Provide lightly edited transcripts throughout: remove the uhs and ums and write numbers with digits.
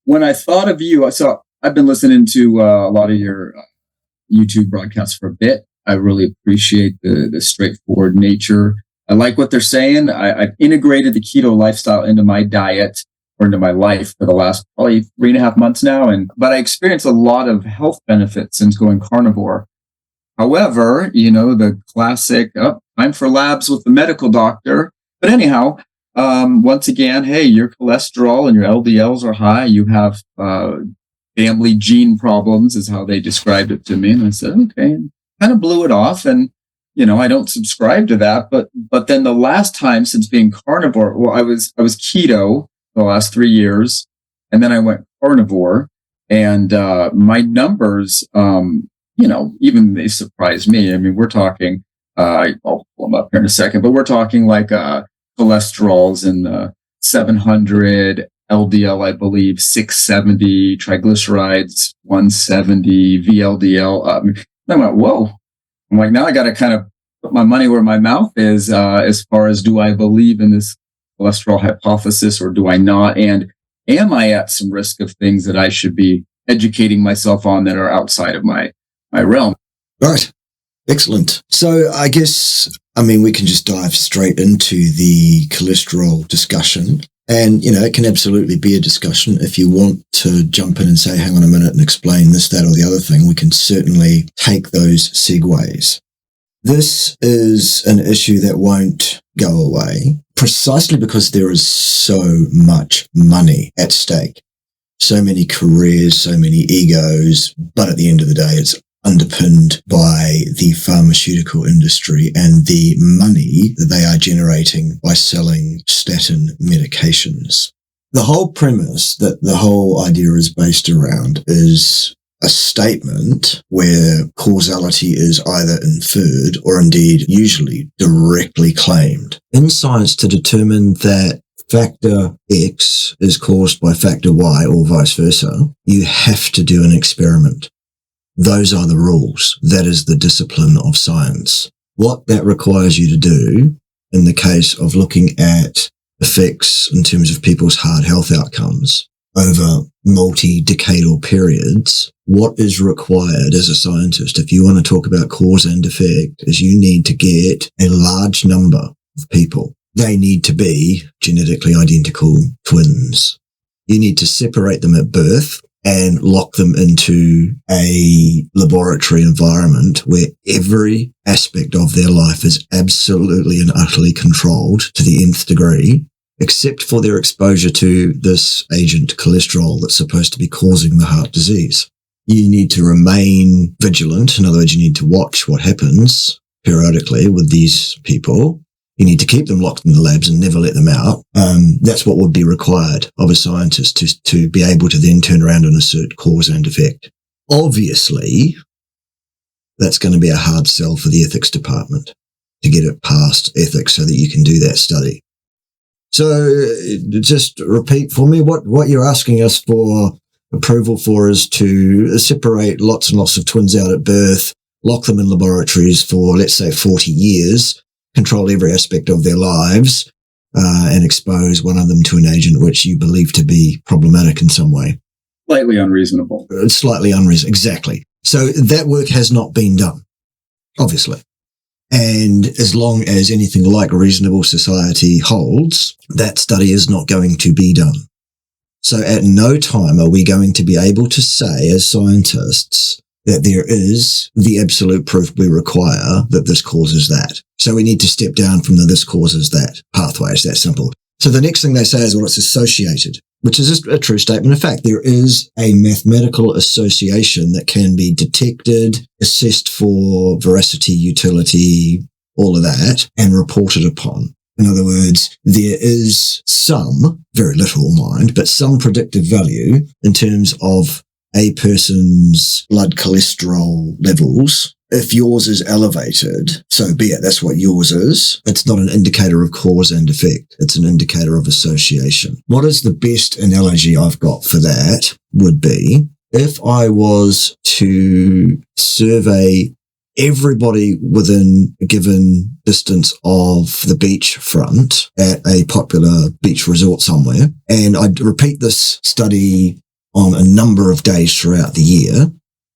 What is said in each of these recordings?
when I thought of you, so I've been listening to a lot of your YouTube broadcasts for a bit. I really appreciate the straightforward nature. I like what they're saying. I've integrated the keto lifestyle into my diet or into my life for the last probably 3.5 months now. But I experienced a lot of health benefits since going carnivore. However, the classic, time for labs with the medical doctor. But anyhow, once again, hey, your cholesterol and your LDLs are high. You have family gene problems is how they described it to me. And I said, okay, kind of blew it off. And, I don't subscribe to that. But then the last time since being carnivore, well, I was keto the last 3 years. And then I went carnivore, and my numbers, even they surprised me. I mean, we're talking, I'll pull them up here in a second, but we're talking like cholesterols in the 700, LDL, I believe, 670, triglycerides, 170, VLDL. I went, whoa. I'm like, now I got to kind of put my money where my mouth is as far as, do I believe in this cholesterol hypothesis or do I not? And am I at some risk of things that I should be educating myself on that are outside of my realm? Right. Excellent. So I guess, we can just dive straight into the cholesterol discussion. And, it can absolutely be a discussion. If you want to jump in and say, hang on a minute and explain this, that, or the other thing, we can certainly take those segues. This is an issue that won't go away precisely because there is so much money at stake. So many careers, so many egos, but at the end of the day, it's underpinned by the pharmaceutical industry and the money that they are generating by selling statin medications. The whole premise that the whole idea is based around is a statement where causality is either inferred or indeed usually directly claimed. In science, to determine that factor X is caused by factor Y or vice versa, you have to do an experiment. Those are the rules. That is the discipline of science. What that requires you to do in the case of looking at effects in terms of people's hard health outcomes over multi-decadal periods, what is required as a scientist, if you want to talk about cause and effect, is you need to get a large number of people. They need to be genetically identical twins. You need to separate them at birth and lock them into a laboratory environment where every aspect of their life is absolutely and utterly controlled to the nth degree, except for their exposure to this agent cholesterol that's supposed to be causing the heart disease. You need to remain vigilant. In other words, you need to watch what happens periodically with these people. You need to keep them locked in the labs and never let them out. That's what would be required of a scientist to be able to then turn around and assert cause and effect. Obviously, that's going to be a hard sell for the ethics department to get it past ethics so that you can do that study. So just repeat for me what you're asking us for approval for is to separate lots and lots of twins out at birth, lock them in laboratories for, let's say, 40 years, control every aspect of their lives, and expose one of them to an agent which you believe to be problematic in some way. Slightly unreasonable. Slightly unreasonable, exactly. So that work has not been done, obviously. And as long as anything like reasonable society holds, that study is not going to be done. So at no time are we going to be able to say as scientists that there is the absolute proof we require that this causes that. So we need to step down from the this causes that pathway. It's that simple. So the next thing they say is, well, it's associated, which is a true statement of fact. There is a mathematical association that can be detected, assessed for veracity, utility, all of that, and reported upon. In other words, there is some, very little mind, but some predictive value in terms of a person's blood cholesterol levels. If yours is elevated, so be it, that's what yours is. It's not an indicator of cause and effect. It's an indicator of association. What is the best analogy I've got for that would be if I was to survey everybody within a given distance of the beachfront at a popular beach resort somewhere, and I'd repeat this study on a number of days throughout the year.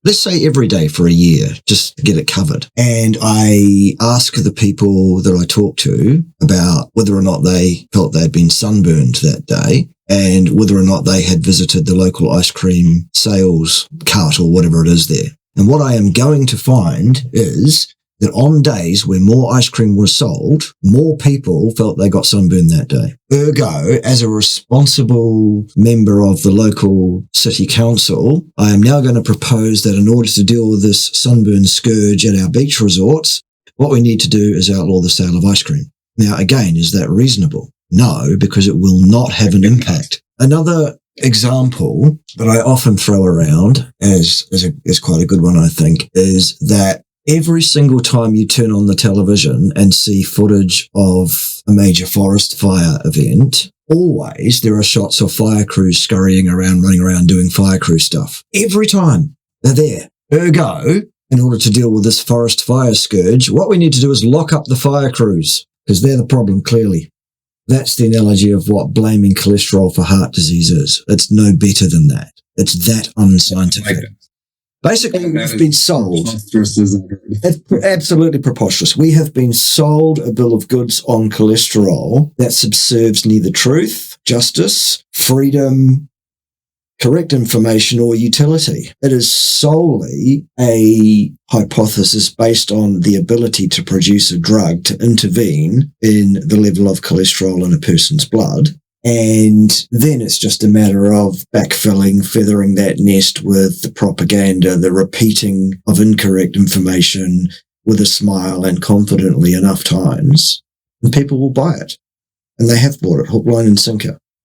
Let's say every day for a year, just to get it covered. And I ask the people that I talk to about whether or not they felt they'd been sunburned that day and whether or not they had visited the local ice cream sales cart or whatever it is there. And what I am going to find is that on days where more ice cream was sold, more people felt they got sunburned that day. Ergo, as a responsible member of the local city council, I am now going to propose that in order to deal with this sunburn scourge at our beach resorts, what we need to do is outlaw the sale of ice cream. Now, again, is that reasonable? No, because it will not have an impact. Another example that I often throw around as quite a good one, I think, is that every single time you turn on the television and see footage of a major forest fire event, always there are shots of fire crews scurrying around, running around, doing fire crew stuff. Every time they're there. Ergo, in order to deal with this forest fire scourge, what we need to do is lock up the fire crews, because they're the problem, clearly. That's the analogy of what blaming cholesterol for heart disease is. It's no better than that. It's that unscientific. Basically, we've been sold. It's absolutely preposterous. We have been sold a bill of goods on cholesterol that subserves neither truth, justice, freedom, correct information, or utility. It is solely a hypothesis based on the ability to produce a drug to intervene in the level of cholesterol in a person's blood. And then it's just a matter of backfilling, feathering that nest with the propaganda, the repeating of incorrect information with a smile and confidently enough times, and people will buy it. And they have bought it, hook, line and sinker.